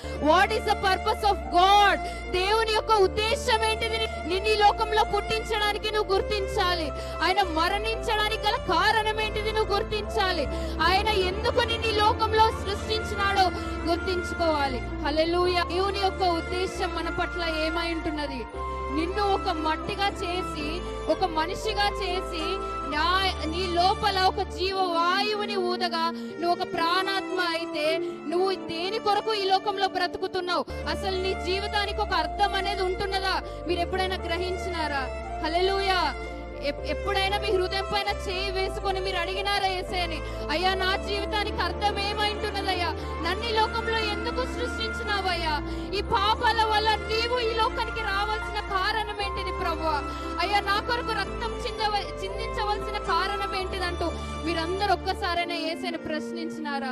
What is the purpose of God? దేవుని యొక్క ఉద్దేశం ఏంటిది? నిన్ను ఈ లోకంలో పుట్టించడానికి నువ్వు గుర్తించాలి. ఆయన మరణించడానికి గల కారణం ఏంటిది నువ్వు గుర్తించాలి. ఆయన ఎందుకు నిన్ను ఈ లోకంలో సృష్టించినాడో గుర్తించుకోవాలి. హల్లెలూయా. దేవుని యొక్క ఉద్దేశం మన పట్ల ఏమై ఉంటున్నది? నిన్ను ఒక మట్టిగా చేసి, ఒక మనిషిగా చేసి, నీ లోపల ఒక జీవ వాయువుని ఊదగా నువ్వు ఒక ప్రాణాత్మ అయితే నువ్వు దేని కొరకు ఈ లోకంలో బ్రతుకుతున్నావు? అసలు నీ జీవితానికి ఒక అర్థం అనేది ఉంటున్నదా? మీరు ఎప్పుడైనా గ్రహించినారా? హల్లెలూయా. ఎప్పుడైనా మీ హృదయం పైన చేయి వేసుకొని మీరు అడిగినారా యేసయ్యని, అయ్యా నా జీవితానికి అర్థం ఏమైంటున్నదయ్యా? నన్ను ఈ లోకంలో ఎందుకు సృష్టించినావయ్యా? ఈ పాపాల వల్ల నీవు ఈ లోకానికి రావాల్సిన కారణం ఏంటిది ప్రభువా? అయ్యా నా కొరకు రక్తం చిందించవలసిన కారణం ఏంటిదంటూ మీరందరూ ఒక్కసారైనా యేసయ్యని ప్రశ్నించినారా?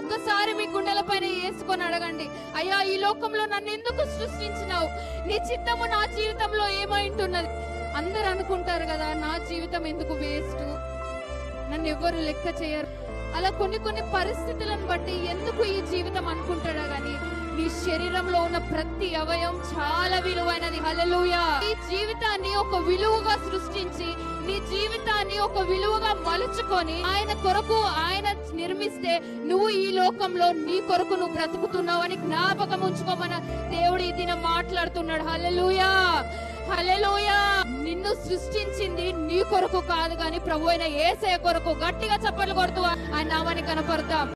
ఒక్కసారి మీ గుండెల పైన వేసుకొని అడగండి, అయ్యా ఈ లోకంలో నన్ను ఎందుకు సృష్టించినావు? నీ చిత్తము నా జీవితంలో ఏమైంటున్నది? అందరు అనుకుంటారు కదా, నా జీవితం ఎందుకు వేస్ట్, నన్ను ఎవరు లెక్క చేయరు. అలా కొన్ని పరిస్థితులను బట్టి ఎందుకు ఈ జీవితం అనుకుంటాడా గాని నీ శరీరంలో ఉన్న ప్రతి అవయవం చాలా విలువైనది. హల్లెలూయా. ఈ జీవితాన్ని ఒక విలువగా సృష్టించి, నీ జీవితాన్ని ఒక విలువగా మలుచుకొని ఆయన కొరకు ఆయన నిర్మిస్తే నువ్వు ఈ లోకంలో నీ కొరకు నువ్వు బ్రతుకుతున్నావు అని జ్ఞాపకం ఉంచుకోమని దేవుడు ఈ దినం మాట్లాడుతున్నాడు. హల్లెలూయా, హల్లెలూయా. నిన్ను సృష్టించింది నీ కొరకు కాదు గాని ప్రభు అయిన యేసయ్య కొరకు. గట్టిగా చప్పట్లు కొడుతూ ఆయన నామాన్ని కనపడతాం.